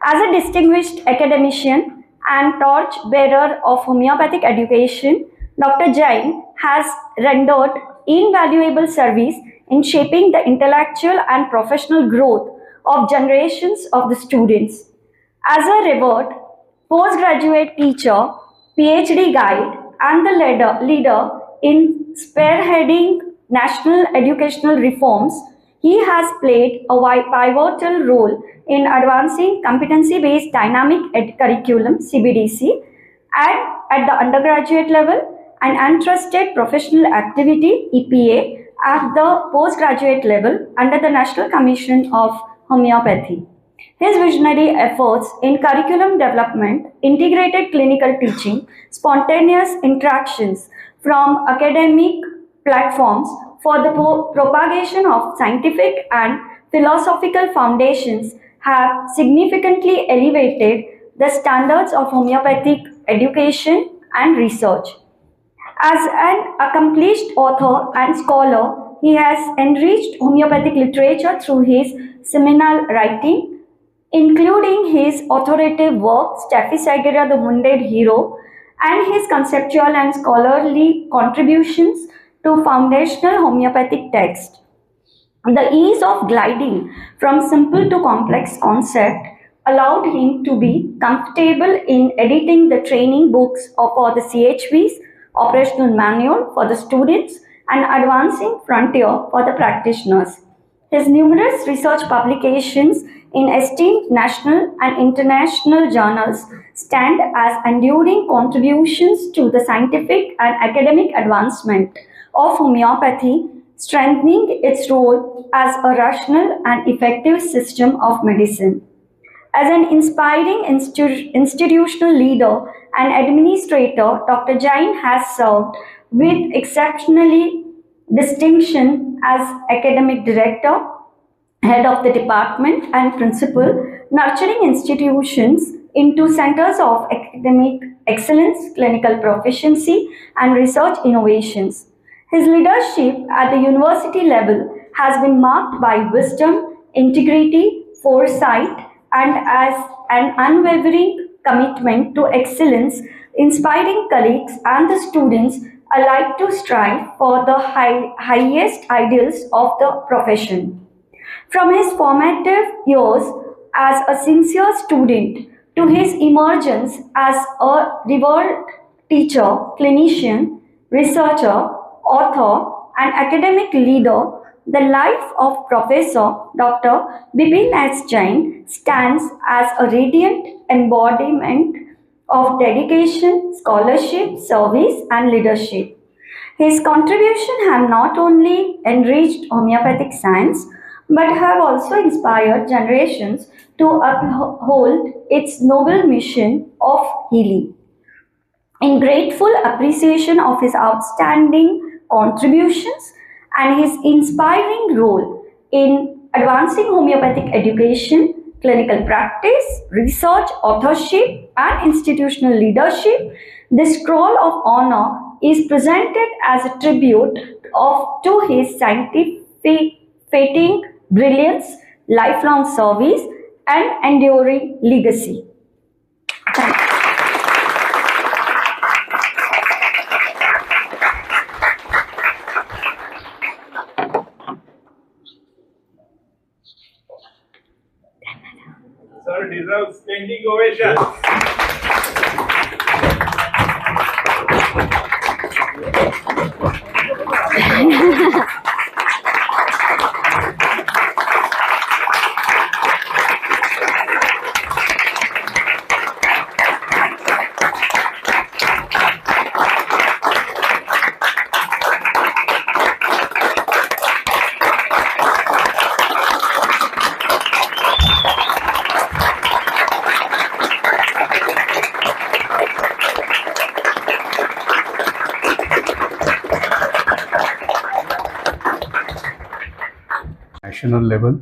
Speaker 3: As a distinguished academician and torch bearer of homeopathic education, Dr. Jain has rendered invaluable service in shaping the intellectual and professional growth of generations of the students. As a revered postgraduate teacher, PhD guide, and the leader in spearheading national educational reforms, he has played a pivotal role in advancing competency-based dynamic curriculum (CBDC) at the undergraduate level and entrusted professional activity (EPA) at the postgraduate level under the National Commission of Homeopathy. His visionary efforts in curriculum development, integrated clinical teaching, spontaneous interactions from academic platforms for the propagation of scientific and philosophical foundations have significantly elevated the standards of homeopathic education and research. As an accomplished author and scholar, he has enriched homeopathic literature through his seminal writing, including his authoritative work, Staphysagira the Wounded Hero, and his conceptual and scholarly contributions to foundational homeopathic texts. The ease of gliding from simple to complex concept allowed him to be comfortable in editing the training books for the CHVs, operational manual for the students, and advancing frontier for the practitioners. His numerous research publications in esteemed national and international journals stand as enduring contributions to the scientific and academic advancement of homeopathy, strengthening its role as a rational and effective system of medicine. As an inspiring institutional leader and administrator, Dr. Jain has served with exceptionally distinction as academic director, head of the department, and principal, nurturing institutions into centers of academic excellence, clinical proficiency, and research innovations. His leadership at the university level has been marked by wisdom, integrity, foresight, and as an unwavering commitment to excellence, inspiring colleagues and the students alike to strive for the highest ideals of the profession. From his formative years as a sincere student to his emergence as a revered teacher, clinician, researcher, author, and academic leader, the life of Professor Dr. Bipin Jain stands as a radiant embodiment of dedication, scholarship, service, and leadership. His contributions have not only enriched homeopathic science, but have also inspired generations to uphold its noble mission of healing. In grateful appreciation of his outstanding contributions and his inspiring role in advancing homeopathic education, clinical practice, research, authorship, and institutional leadership. This scroll of honor is presented as a tribute to his scientific brilliance, lifelong service, and enduring legacy. Thank you.
Speaker 1: Sir deserves standing ovation.
Speaker 4: National level.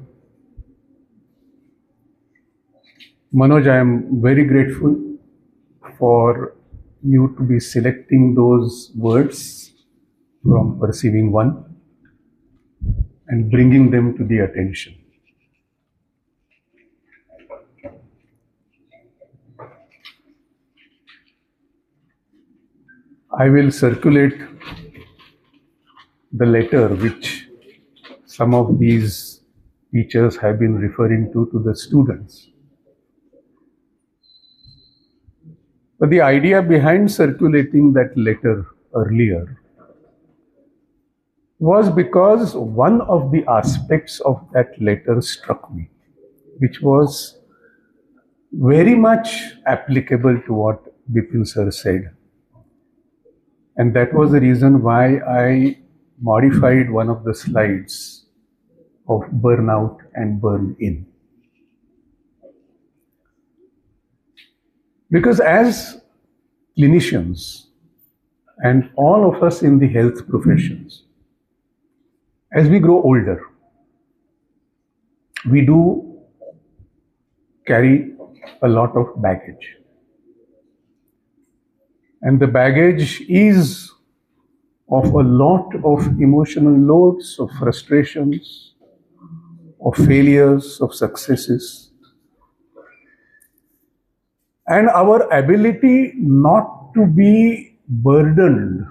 Speaker 4: Manoj, I am very grateful for you to be selecting those words from Perceiving One and bringing them to the attention. I will circulate the letter which some of these teachers have been referring to the students. But the idea behind circulating that letter earlier was because one of the aspects of that letter struck me, which was very much applicable to what Bipin sir said. And that was the reason why I modified one of the slides of burnout and burn in. Because as clinicians and all of us in the health professions, as we grow older, we do carry a lot of baggage. And the baggage is of a lot of emotional loads, of frustrations, of failures, of successes. And our ability not to be burdened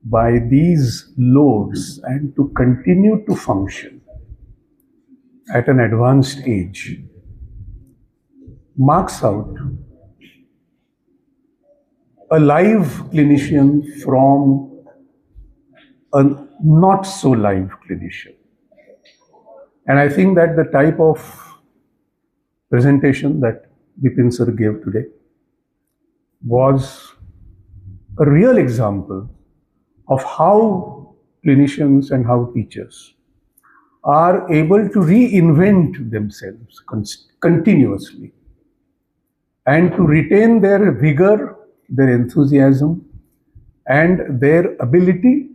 Speaker 4: by these loads and to continue to function at an advanced age marks out a live clinician from a not so live clinician. And I think that the type of presentation that Bipin sir gave today was a real example of how clinicians and how teachers are able to reinvent themselves continuously and to retain their vigor, their enthusiasm, and their ability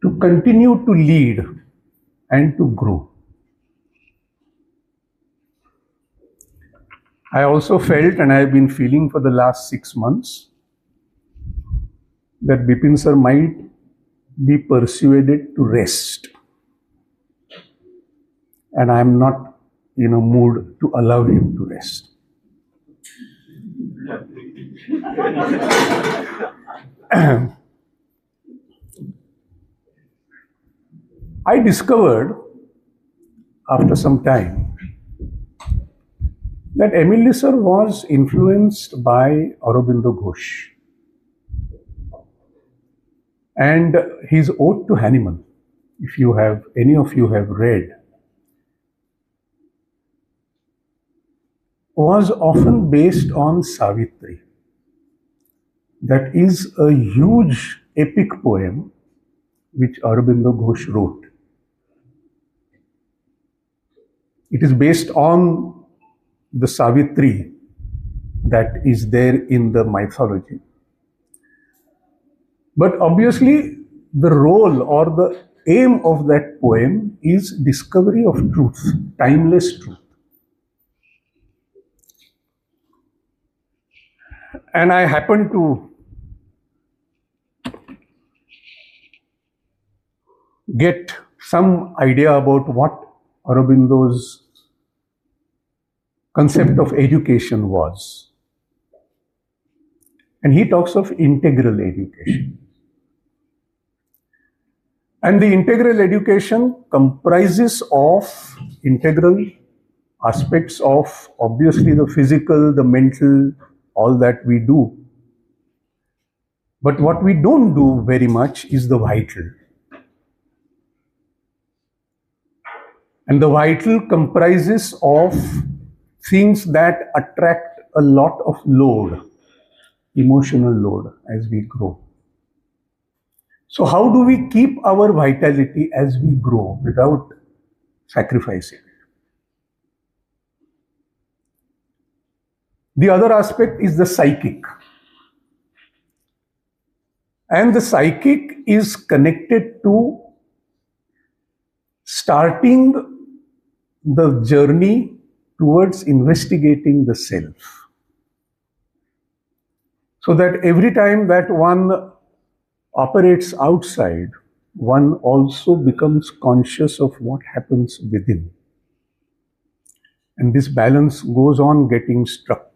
Speaker 4: to continue to lead and to grow. I also felt, and I have been feeling for the last 6 months, that Bipin sir might be persuaded to rest. And I am not in a mood to allow him to rest. I discovered after some time that MLD sir was influenced by Aurobindo Ghosh. And his Ode to Hanuman, if you have, any of you have read, was often based on Savitri. That is a huge epic poem which Aurobindo Ghosh wrote. It is based on the Savitri that is there in the mythology. But obviously, the role or the aim of that poem is discovery of truth, timeless truth. And I happened to get some idea about what Aurobindo's concept of education was. And he talks of integral education. And the integral education comprises of integral aspects of obviously the physical, the mental, all that we do. But what we don't do very much is the vital. And the vital comprises of things that attract a lot of load, emotional load as we grow. So how do we keep our vitality as we grow without sacrificing it? The other aspect is the psychic. And the psychic is connected to starting the journey towards investigating the self. So that every time that one operates outside, one also becomes conscious of what happens within. And this balance goes on getting struck.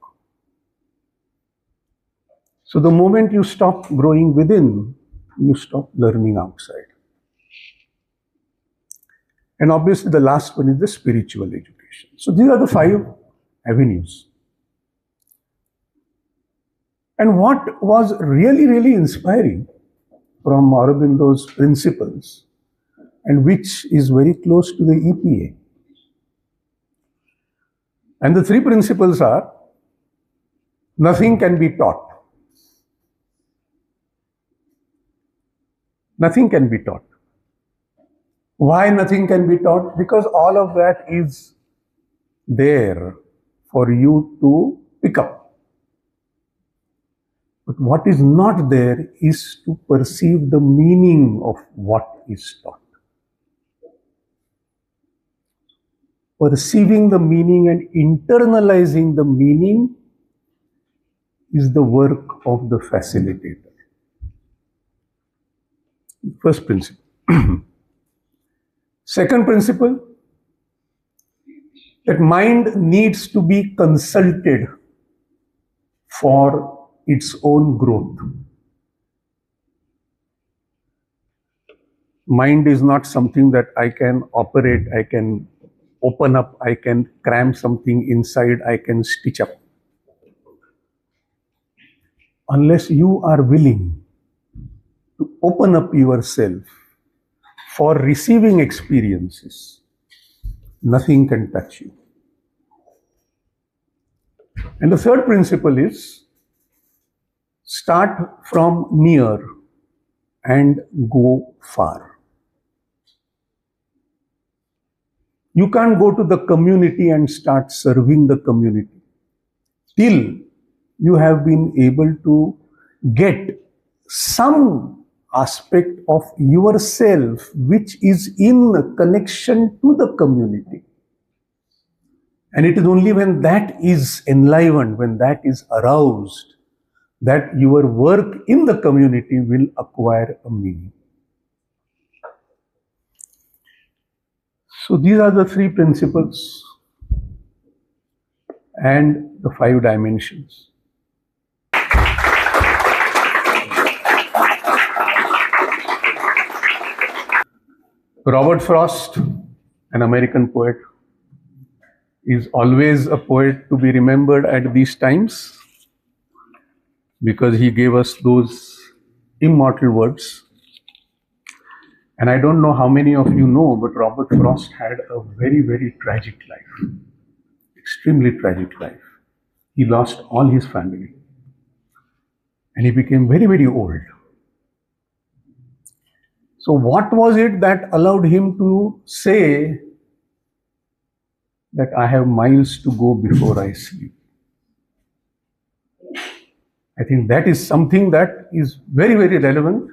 Speaker 4: So the moment you stop growing within, you stop learning outside. And obviously the last one is the spiritual education. So these are the 5 avenues. And what was really, really inspiring from Aurobindo's principles, and which is very close to the EPA. And the 3 principles are: nothing can be taught. Nothing can be taught. Why nothing can be taught? Because all of that is there for you to pick up. But what is not there is to perceive the meaning of what is taught. Perceiving the meaning and internalizing the meaning is the work of the facilitator. First principle. Second principle, that mind needs to be consulted for its own growth. Mind is not something that I can operate, I can open up, I can cram something inside, I can stitch up. Unless you are willing to open up yourself for receiving experiences, nothing can touch you. And the third principle is, start from near and go far. You can't go to the community and start serving the community till you have been able to get some aspect of yourself which is in connection to the community. And it is only when that is enlivened, when that is aroused, that your work in the community will acquire a meaning. So these are the 3 principles and the 5 dimensions. Robert Frost, an American poet, is always a poet to be remembered at these times, because he gave us those immortal words. And I don't know how many of you know, but Robert Frost had a very, very tragic life. Extremely tragic life. He lost all his family. And he became very, very old. So what was it that allowed him to say that I have miles to go before I sleep? I think that is something that is very, very relevant